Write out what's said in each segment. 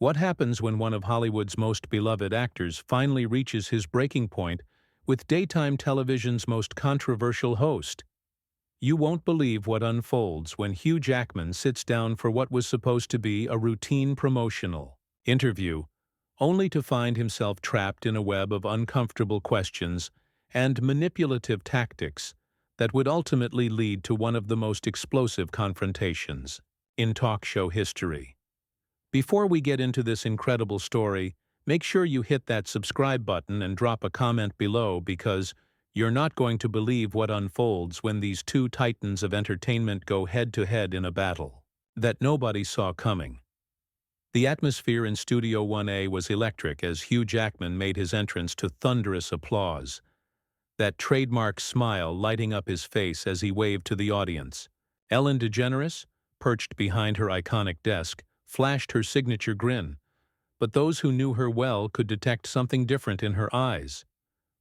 What happens when one of Hollywood's most beloved actors finally reaches his breaking point with daytime television's most controversial host? You won't believe what unfolds when Hugh Jackman sits down for what was supposed to be a routine promotional interview, only to find himself trapped in a web of uncomfortable questions and manipulative tactics that would ultimately lead to one of the most explosive confrontations in talk show history. Before we get into this incredible story, make sure you hit that subscribe button and drop a comment below because you're not going to believe what unfolds when these two titans of entertainment go head-to-head in a battle that nobody saw coming. The atmosphere in Studio 1A was electric as Hugh Jackman made his entrance to thunderous applause, that trademark smile lighting up his face as he waved to the audience. Ellen DeGeneres, perched behind her iconic desk, flashed her signature grin, but those who knew her well could detect something different in her eyes.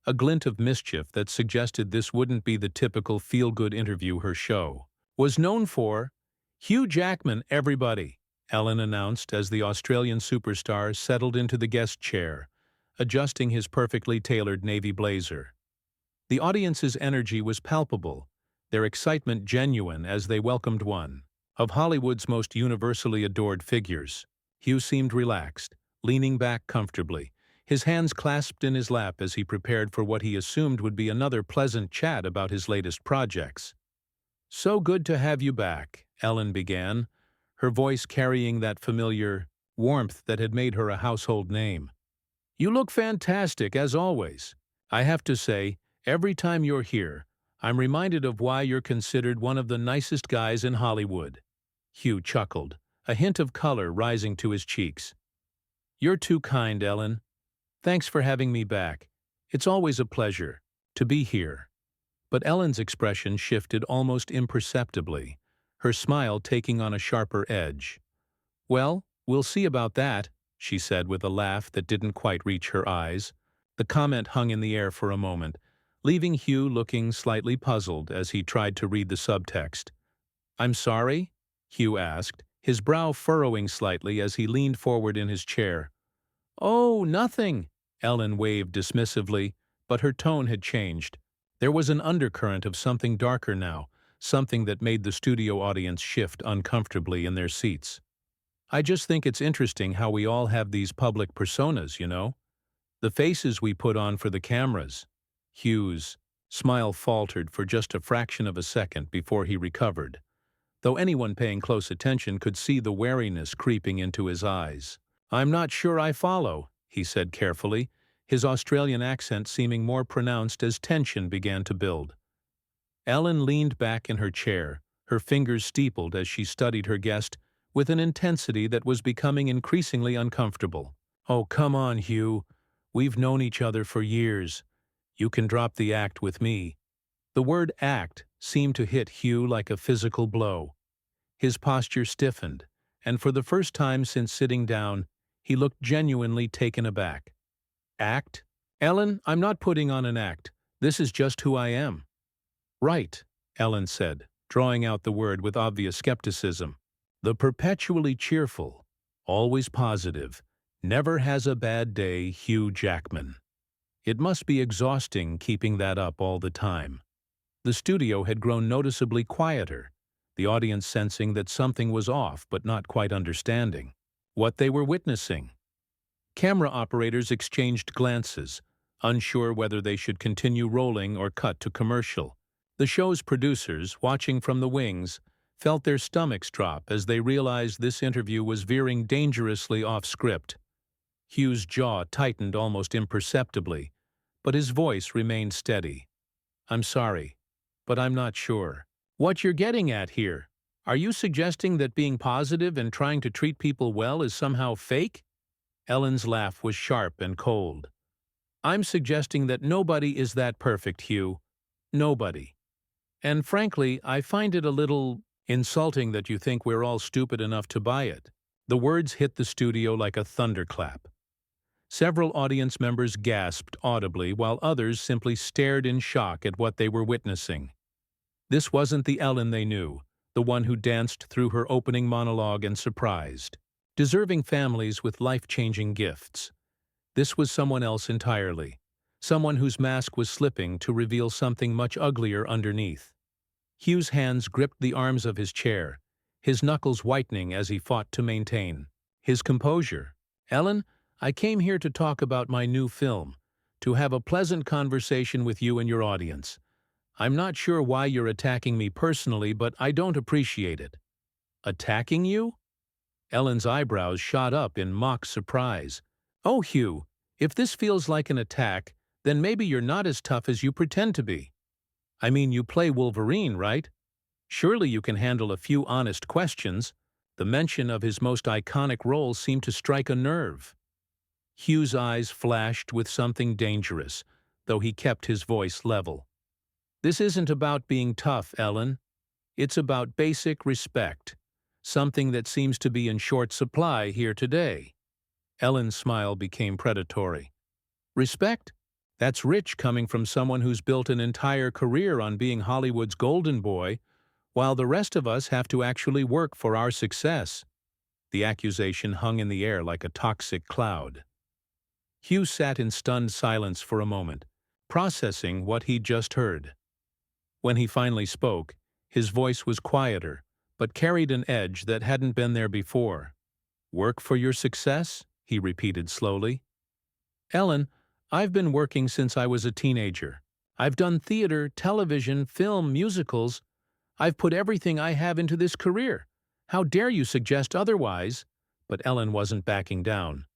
A glint of mischief that suggested this wouldn't be the typical feel-good interview her show was known for. Hugh Jackman, everybody, Ellen announced as the Australian superstar settled into the guest chair, adjusting his perfectly tailored navy blazer. The audience's energy was palpable, their excitement genuine as they welcomed one of Hollywood's most universally adored figures. Hugh seemed relaxed, leaning back comfortably, his hands clasped in his lap as he prepared for what he assumed would be another pleasant chat about his latest projects. "So good to have you back," Ellen began, her voice carrying that familiar warmth that had made her a household name. "You look fantastic, as always. I have to say, every time you're here, I'm reminded of why you're considered one of the nicest guys in Hollywood." Hugh chuckled, a hint of color rising to his cheeks. "You're too kind, Ellen. Thanks for having me back. It's always a pleasure to be here." But Ellen's expression shifted almost imperceptibly, her smile taking on a sharper edge. "Well, we'll see about that," she said with a laugh that didn't quite reach her eyes. The comment hung in the air for a moment, leaving Hugh looking slightly puzzled as he tried to read the subtext. "I'm sorry?" Hugh asked, his brow furrowing slightly as he leaned forward in his chair. "Oh, nothing," Ellen waved dismissively, but her tone had changed. There was an undercurrent of something darker now, something that made the studio audience shift uncomfortably in their seats. "I just think it's interesting how we all have these public personas, you know? The faces we put on for the cameras." Hugh's smile faltered for just a fraction of a second before he recovered, though anyone paying close attention could see the wariness creeping into his eyes. "I'm not sure I follow," he said carefully, his Australian accent seeming more pronounced as tension began to build. Ellen leaned back in her chair, her fingers steepled as she studied her guest with an intensity that was becoming increasingly uncomfortable. "Oh, come on, Hugh. We've known each other for years. You can drop the act with me." The word act seemed to hit Hugh like a physical blow. His posture stiffened, and for the first time since sitting down, he looked genuinely taken aback. "Act? Ellen, I'm not putting on an act. This is just who I am." "Right," Ellen said, drawing out the word with obvious skepticism. "The perpetually cheerful, always positive, never has a bad day Hugh Jackman. It must be exhausting keeping that up all the time." The studio had grown noticeably quieter, the audience sensing that something was off but not quite understanding what they were witnessing. Camera operators exchanged glances, unsure whether they should continue rolling or cut to commercial. The show's producers, watching from the wings, felt their stomachs drop as they realized this interview was veering dangerously off script. Hugh's jaw tightened almost imperceptibly, but his voice remained steady. "I'm sorry, but I'm not sure what you're getting at here. Are you suggesting that being positive and trying to treat people well is somehow fake?" Ellen's laugh was sharp and cold. "I'm suggesting that nobody is that perfect, Hugh. Nobody. And frankly, I find it a little insulting that you think we're all stupid enough to buy it." The words hit the studio like a thunderclap. Several audience members gasped audibly while others simply stared in shock at what they were witnessing. This wasn't the Ellen they knew, the one who danced through her opening monologue and surprised deserving families with life-changing gifts. This was someone else entirely, someone whose mask was slipping to reveal something much uglier underneath. Hugh's hands gripped the arms of his chair, his knuckles whitening as he fought to maintain his composure. "Ellen, I came here to talk about my new film, to have a pleasant conversation with you and your audience. I'm not sure why you're attacking me personally, but I don't appreciate it." "Attacking you?" Ellen's eyebrows shot up in mock surprise. "Oh, Hugh, if this feels like an attack, then maybe you're not as tough as you pretend to be. I mean, you play Wolverine, right? Surely you can handle a few honest questions." The mention of his most iconic role seemed to strike a nerve. Hugh's eyes flashed with something dangerous, though he kept his voice level. "This isn't about being tough, Ellen. It's about basic respect, something that seems to be in short supply here today." Ellen's smile became predatory. "Respect? That's rich coming from someone who's built an entire career on being Hollywood's golden boy, while the rest of us have to actually work for our success." The accusation hung in the air like a toxic cloud. Hugh sat in stunned silence for a moment, processing what he'd just heard. When he finally spoke, his voice was quieter, but carried an edge that hadn't been there before. "Work for your success?" he repeated slowly. "Ellen, I've been working since I was a teenager. I've done theater, television, film, musicals. I've put everything I have into this career. How dare you suggest otherwise?" But Ellen wasn't backing down.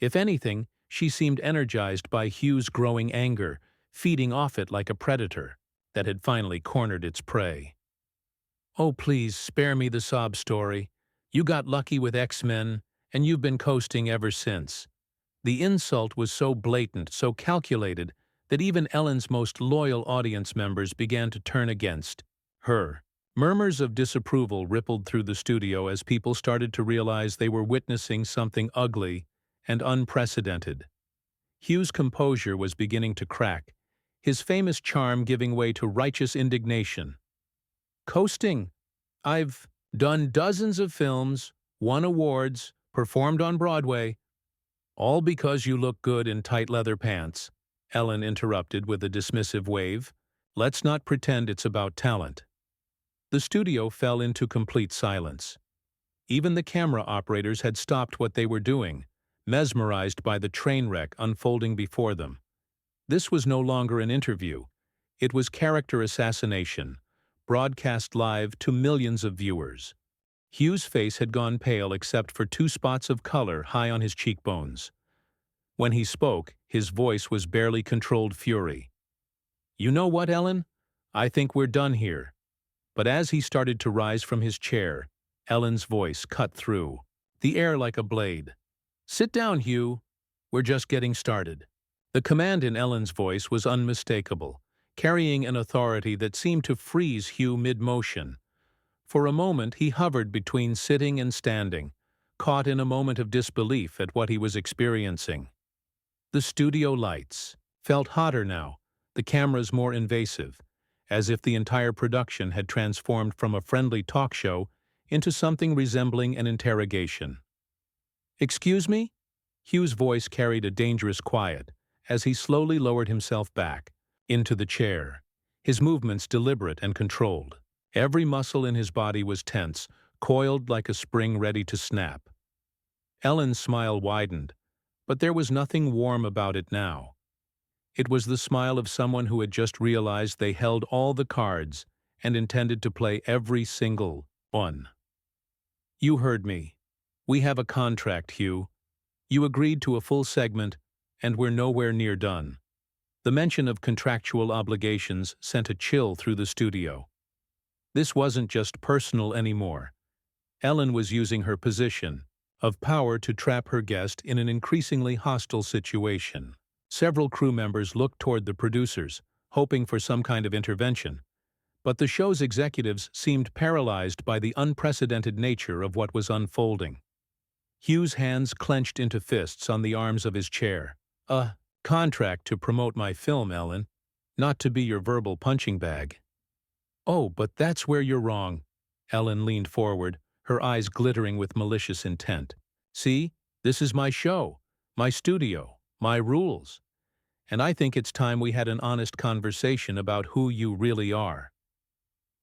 If anything, she seemed energized by Hugh's growing anger, feeding off it like a predator that had finally cornered its prey. "Oh, please, spare me the sob story. You got lucky with X-Men, and you've been coasting ever since." The insult was so blatant, so calculated, that even Ellen's most loyal audience members began to turn against her. Murmurs of disapproval rippled through the studio as people started to realize they were witnessing something ugly and unprecedented. Hugh's composure was beginning to crack, his famous charm giving way to righteous indignation. "Coasting? I've done dozens of films, won awards, performed on Broadway." "All because you look good in tight leather pants," Ellen interrupted with a dismissive wave. "Let's not pretend it's about talent." The studio fell into complete silence. Even the camera operators had stopped what they were doing, mesmerized by the train wreck unfolding before them. This was no longer an interview. It was character assassination, broadcast live to millions of viewers. Hugh's face had gone pale except for 2 spots of color high on his cheekbones. When he spoke, his voice was barely controlled fury. "You know what, Ellen? I think we're done here." But as he started to rise from his chair, Ellen's voice cut through the air like a blade. "Sit down, Hugh. We're just getting started." The command in Ellen's voice was unmistakable, carrying an authority that seemed to freeze Hugh mid-motion. For a moment he hovered between sitting and standing, caught in a moment of disbelief at what he was experiencing. The studio lights felt hotter now, the cameras more invasive, as if the entire production had transformed from a friendly talk show into something resembling an interrogation. "Excuse me?" Hugh's voice carried a dangerous quiet as he slowly lowered himself back into the chair, his movements deliberate and controlled. Every muscle in his body was tense, coiled like a spring ready to snap. Ellen's smile widened, but there was nothing warm about it now. It was the smile of someone who had just realized they held all the cards and intended to play every single one. "You heard me. We have a contract, Hugh. You agreed to a full segment, and we're nowhere near done." The mention of contractual obligations sent a chill through the studio. This wasn't just personal anymore. Ellen was using her position of power to trap her guest in an increasingly hostile situation. Several crew members looked toward the producers, hoping for some kind of intervention, but the show's executives seemed paralyzed by the unprecedented nature of what was unfolding. Hugh's hands clenched into fists on the arms of his chair. "A contract to promote my film, Ellen, not to be your verbal punching bag." "Oh, but that's where you're wrong." Ellen leaned forward, her eyes glittering with malicious intent. See, this is my show, my studio, my rules. And I think it's time we had an honest conversation about who you really are.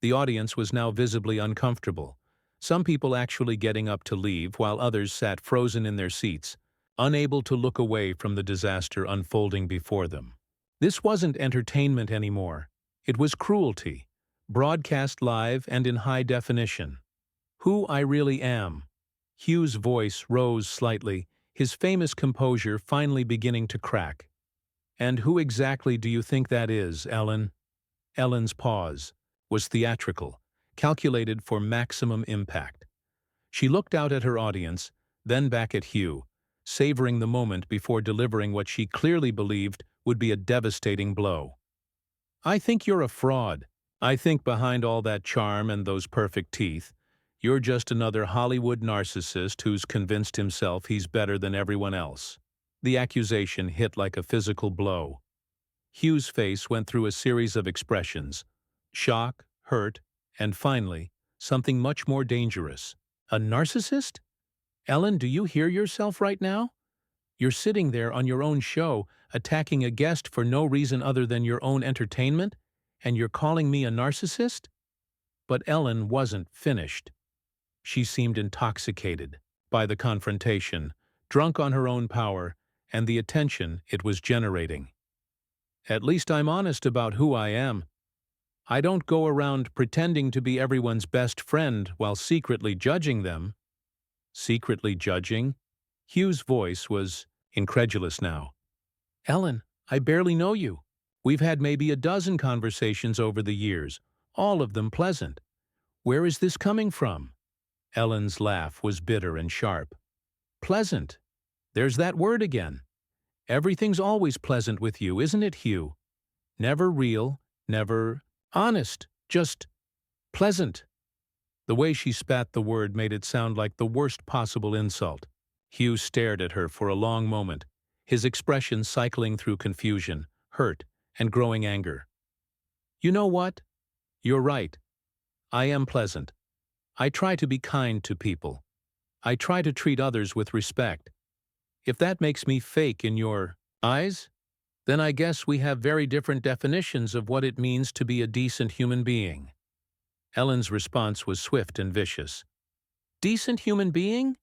The audience was now visibly uncomfortable, some people actually getting up to leave while others sat frozen in their seats, unable to look away from the disaster unfolding before them. This wasn't entertainment anymore. It was cruelty, broadcast live and in high definition. Who I really am. Hugh's voice rose slightly, his famous composure finally beginning to crack. And who exactly do you think that is, Ellen? Ellen's pause was theatrical, calculated for maximum impact. She looked out at her audience, then back at Hugh, savoring the moment before delivering what she clearly believed would be a devastating blow. I think you're a fraud. I think behind all that charm and those perfect teeth, you're just another Hollywood narcissist who's convinced himself he's better than everyone else. The accusation hit like a physical blow. Hugh's face went through a series of expressions: shock, hurt, and finally, something much more dangerous. A narcissist? Ellen, do you hear yourself right now? You're sitting there on your own show, attacking a guest for no reason other than your own entertainment, and you're calling me a narcissist? But Ellen wasn't finished. She seemed intoxicated by the confrontation, drunk on her own power, and the attention it was generating. At least I'm honest about who I am. I don't go around pretending to be everyone's best friend while secretly judging them. Secretly judging? Hugh's voice was incredulous now. Ellen, I barely know you. We've had maybe a dozen conversations over the years, all of them pleasant. Where is this coming from? Ellen's laugh was bitter and sharp. Pleasant. There's that word again. Everything's always pleasant with you, isn't it, Hugh? Never real, never honest, just pleasant. The way she spat the word made it sound like the worst possible insult. Hugh stared at her for a long moment, his expression cycling through confusion, hurt, and growing anger. You know what? You're right. I am pleasant. I try to be kind to people. I try to treat others with respect. If that makes me fake in your eyes, then I guess we have very different definitions of what it means to be a decent human being. Ellen's response was swift and vicious. Decent human being?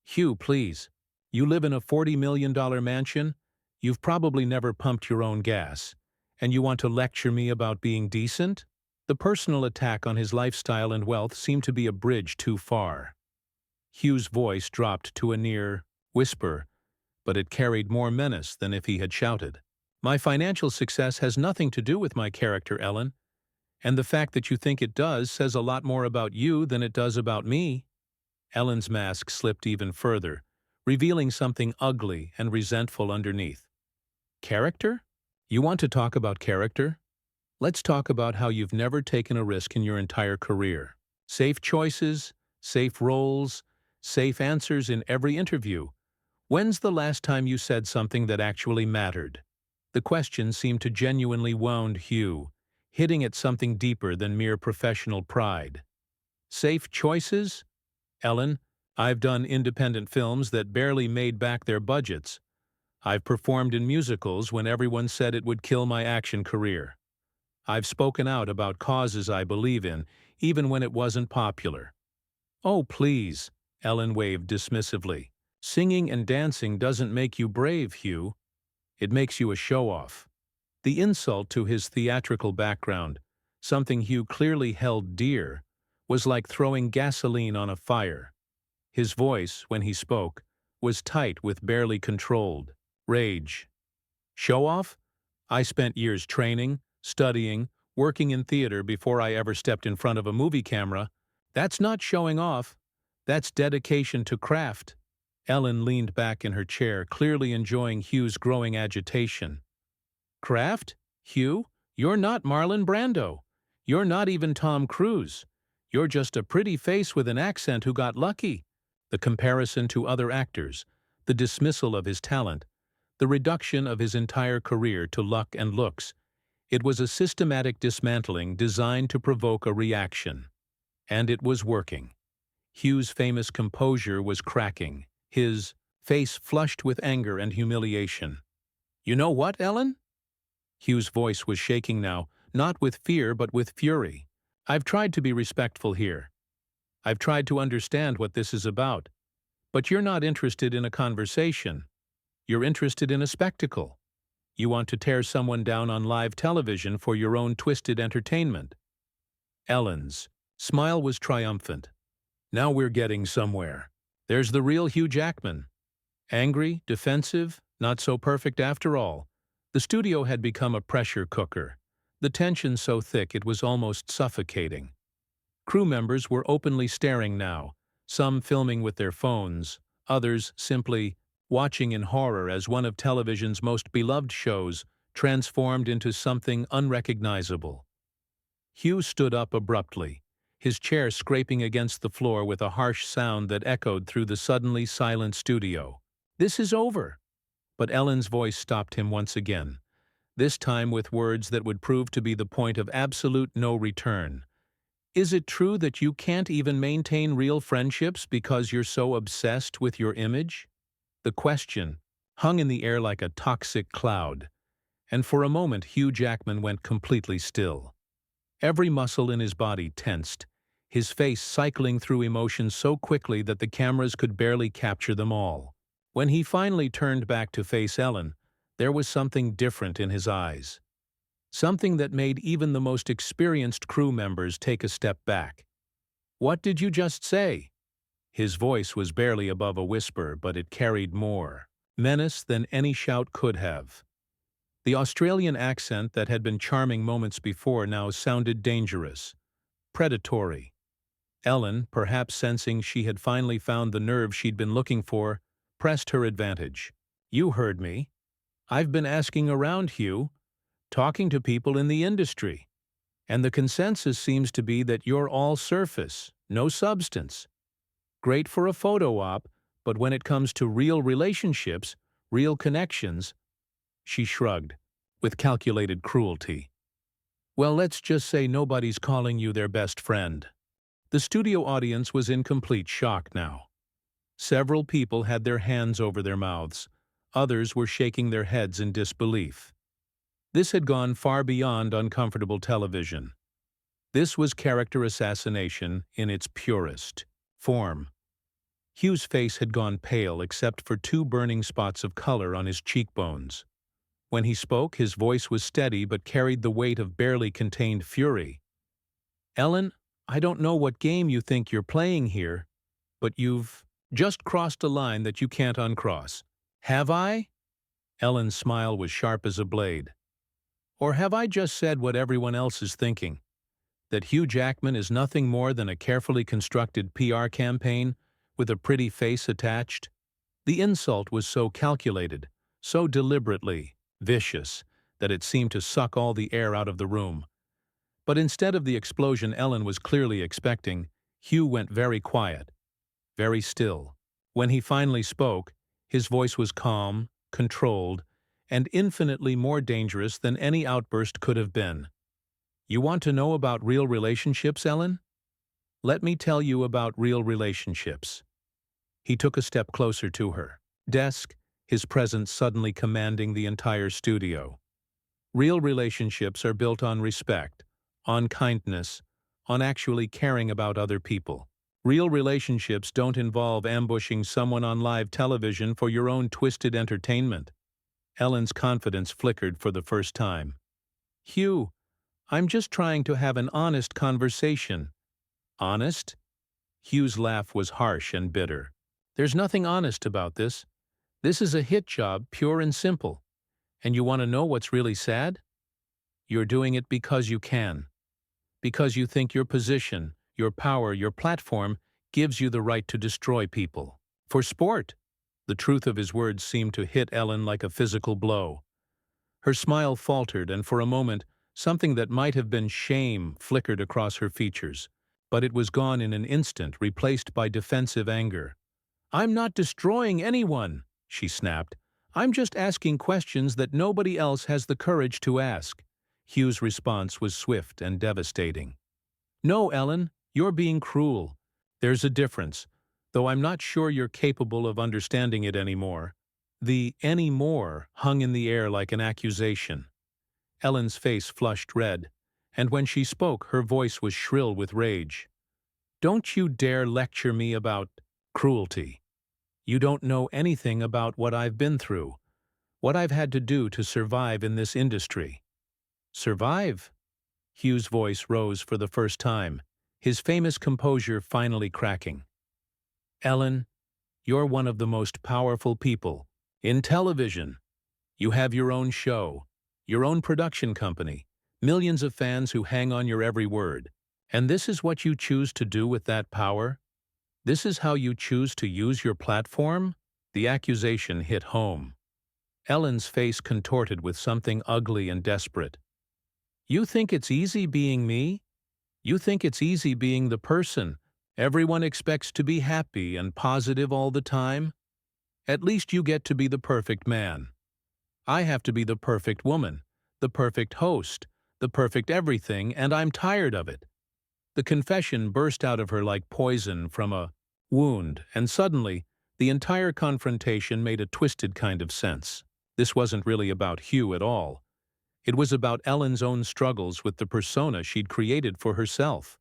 Hugh, please. You live in a $40 million mansion. You've probably never pumped your own gas. And you want to lecture me about being decent? The personal attack on his lifestyle and wealth seemed to be a bridge too far. Hugh's voice dropped to a near whisper, but it carried more menace than if he had shouted. My financial success has nothing to do with my character, Ellen. And the fact that you think it does says a lot more about you than it does about me. Ellen's mask slipped even further, revealing something ugly and resentful underneath. Character? You want to talk about character? Let's talk about how you've never taken a risk in your entire career. Safe choices, safe roles, safe answers in every interview. When's the last time you said something that actually mattered? The question seemed to genuinely wound Hugh, hitting at something deeper than mere professional pride. Safe choices? Ellen, I've done independent films that barely made back their budgets. I've performed in musicals when everyone said it would kill my action career. I've spoken out about causes I believe in, even when it wasn't popular. Oh, please, Ellen waved dismissively. Singing and dancing doesn't make you brave, Hugh. It makes you a show-off. The insult to his theatrical background, something Hugh clearly held dear, was like throwing gasoline on a fire. His voice, when he spoke, was tight with barely controlled rage. Show-off? I spent years training, studying, working in theater before I ever stepped in front of a movie camera. That's not showing off. That's dedication to craft. Ellen leaned back in her chair, clearly enjoying Hugh's growing agitation. Craft? Hugh? You're not Marlon Brando. You're not even Tom Cruise. You're just a pretty face with an accent who got lucky. The comparison to other actors, the dismissal of his talent, the reduction of his entire career to luck and looks. It was a systematic dismantling designed to provoke a reaction. And it was working. Hugh's famous composure was cracking, his face flushed with anger and humiliation. "You know what, Ellen?" Hugh's voice was shaking now, not with fear but with fury. "I've tried to be respectful here. I've tried to understand what this is about. But you're not interested in a conversation. You're interested in a spectacle. You want to tear someone down on live television for your own twisted entertainment." Ellen's smile was triumphant. "Now we're getting somewhere. There's the real Hugh Jackman. Angry, defensive, not so perfect after all." The studio had become a pressure cooker, the tension so thick it was almost suffocating. Crew members were openly staring now, some filming with their phones, others simply watching in horror as one of television's most beloved shows transformed into something unrecognizable. Hugh stood up abruptly, his chair scraping against the floor with a harsh sound that echoed through the suddenly silent studio. "This is over." But Ellen's voice stopped him once again, this time with words that would prove to be the point of absolute no return. "Is it true that you can't even maintain real friendships because you're so obsessed with your image?" The question hung in the air like a toxic cloud, and for a moment Hugh Jackman went completely still. Every muscle in his body tensed, his face cycling through emotions so quickly that the cameras could barely capture them all. When he finally turned back to face Ellen, there was something different in his eyes. Something that made even the most experienced crew members take a step back. "What did you just say?" His voice was barely above a whisper, but it carried more menace than any shout could have. The Australian accent that had been charming moments before now sounded dangerous, predatory. Ellen, perhaps sensing she had finally found the nerve she'd been looking for, pressed her advantage. "You heard me. I've been asking around, Hugh, talking to people in the industry, and the consensus seems to be that you're all surface, no substance. Great for a photo op, but when it comes to real relationships, real connections—" She shrugged, with calculated cruelty. "Well, let's just say nobody's calling you their best friend." The studio audience was in complete shock now. Several people had their hands over their mouths. Others were shaking their heads in disbelief. This had gone far beyond uncomfortable television. This was character assassination in its purest form. Hugh's face had gone pale except for two burning spots of color on his cheekbones. When he spoke, his voice was steady but carried the weight of barely contained fury. "Ellen, I don't know what game you think you're playing here, but you've just crossed a line that you can't uncross." "Have I?" Ellen's smile was sharp as a blade. "Or have I just said what everyone else is thinking? That Hugh Jackman is nothing more than a carefully constructed PR campaign with a pretty face attached?" The insult was so calculated, so deliberately vicious, that it seemed to suck all the air out of the room. But instead of the explosion Ellen was clearly expecting, Hugh went very quiet, very still. When he finally spoke, his voice was calm, controlled, and infinitely more dangerous than any outburst could have been. "You want to know about real relationships, Ellen? Let me tell you about real relationships." He took a step closer to her desk, his presence suddenly commanding the entire studio. "Real relationships are built on respect, on kindness, on actually caring about other people. Real relationships don't involve ambushing someone on live television for your own twisted entertainment." Ellen's confidence flickered for the first time. "Hugh, I'm just trying to have an honest conversation." "Honest?" Hugh's laugh was harsh and bitter. "There's nothing honest about this. This is a hit job, pure and simple. And you want to know what's really sad? You're doing it because you can. Because you think your position, your power, your platform gives you the right to destroy people. For sport." The truth of his words seemed to hit Ellen like a physical blow. Her smile faltered, and for a moment, something that might have been shame flickered across her features. But it was gone in an instant, replaced by defensive anger. "I'm not destroying anyone," she snapped. "I'm just asking questions that nobody else has the courage to ask." Hugh's response was swift and devastating. "No, Ellen, you're being cruel. There's a difference. though I'm not sure you're capable of understanding it anymore." The "anymore" hung in the air like an accusation. Ellen's face flushed red, and when she spoke, her voice was shrill with rage. "Don't you dare lecture me about cruelty. You don't know anything about what I've been through, what I've had to do to survive in this industry." "Survive?" Hugh's voice rose for the first time, his famous composure finally cracking. "Ellen, you're one of the most powerful people in television. You have your own show, your own production company, millions of fans who hang on your every word. And this is what you choose to do with that power? This is how you choose to use your platform?" The accusation hit home. Ellen's face contorted with something ugly and desperate. "You think it's easy being me? You think it's easy being the person everyone expects to be happy and positive all the time? At least you get to be the perfect man. I have to be the perfect woman, the perfect host, the perfect everything, and I'm tired of it." The confession burst out of her like poison from a wound, and suddenly, the entire confrontation made a twisted kind of sense. This wasn't really about Hugh at all. It was about Ellen's own struggles with the persona she'd created for herself.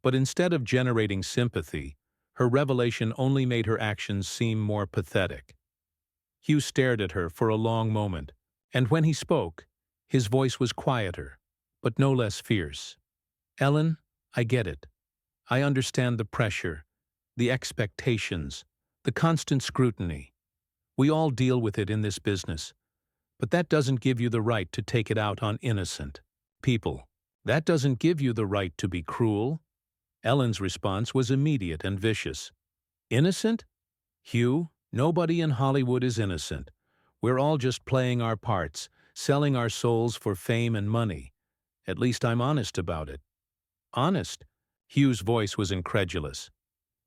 But instead of generating sympathy, her revelation only made her actions seem more pathetic. Hugh stared at her for a long moment, and when he spoke, his voice was quieter, but no less fierce. "Ellen, I get it. I understand the pressure, the expectations, the constant scrutiny. We all deal with it in this business. But that doesn't give you the right to take it out on innocent people. That doesn't give you the right to be cruel." Ellen's response was immediate and vicious. "Innocent? Hugh, nobody in Hollywood is innocent. We're all just playing our parts, selling our souls for fame and money. At least I'm honest about it." "Honest?" Hugh's voice was incredulous.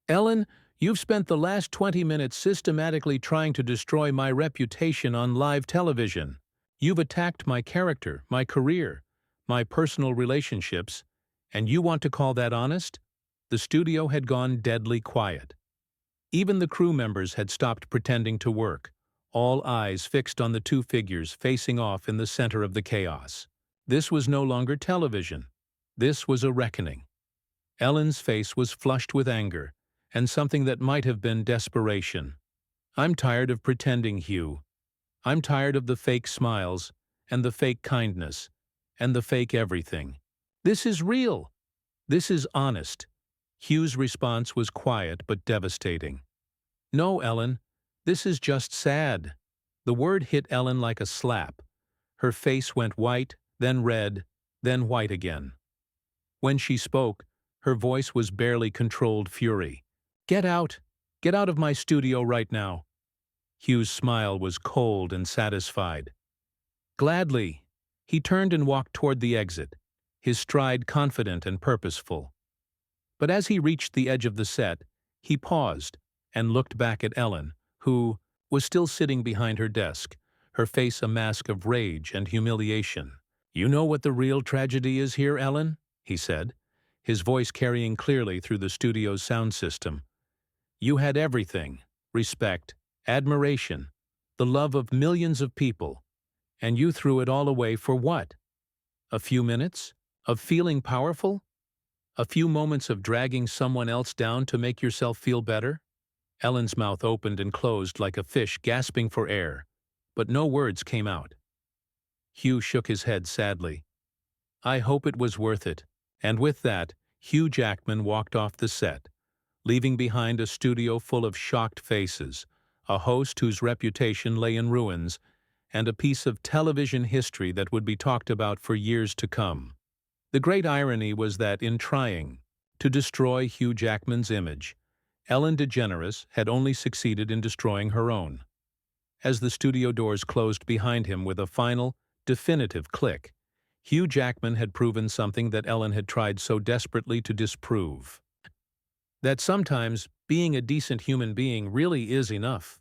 "Ellen, you've spent the last 20 minutes systematically trying to destroy my reputation on live television. You've attacked my character, my career, my personal relationships, and you want to call that honest?" The studio had gone deadly quiet. Even the crew members had stopped pretending to work, all eyes fixed on the two figures facing off in the center of the chaos. This was no longer television. This was a reckoning. Ellen's face was flushed with anger, and something that might have been desperation. "I'm tired of pretending, Hugh. I'm tired of the fake smiles, and the fake kindness, and the fake everything. This is real. This is honest." Hugh's response was quiet but devastating. "No, Ellen, this is just sad." The word hit Ellen like a slap. Her face went white, then red, then white again. When she spoke, her voice was barely controlled fury. "Get out! Get out of my studio right now." Hugh's smile was cold and satisfied. "Gladly." He turned and walked toward the exit, his stride confident and purposeful. But as he reached the edge of the set, he paused and looked back at Ellen, who was still sitting behind her desk, her face a mask of rage and humiliation. "You know what the real tragedy is here, Ellen?" he said, his voice carrying clearly through the studio's sound system. "You had everything: respect, admiration, the love of millions of people, and you threw it all away for what? A few minutes? Of feeling powerful? A few moments of dragging someone else down to make yourself feel better?" Ellen's mouth opened and closed like a fish gasping for air, but no words came out. Hugh shook his head sadly. "I hope it was worth it." And with that, Hugh Jackman walked off the set, leaving behind a studio full of shocked faces, a host whose reputation lay in ruins, and a piece of television history that would be talked about for years to come. The great irony was that in trying to destroy Hugh Jackman's image, Ellen DeGeneres had only succeeded in destroying her own. As the studio doors closed behind him with a final, definitive click, Hugh Jackman had proven something that Ellen had tried so desperately to disprove: that sometimes being a decent human being really is enough.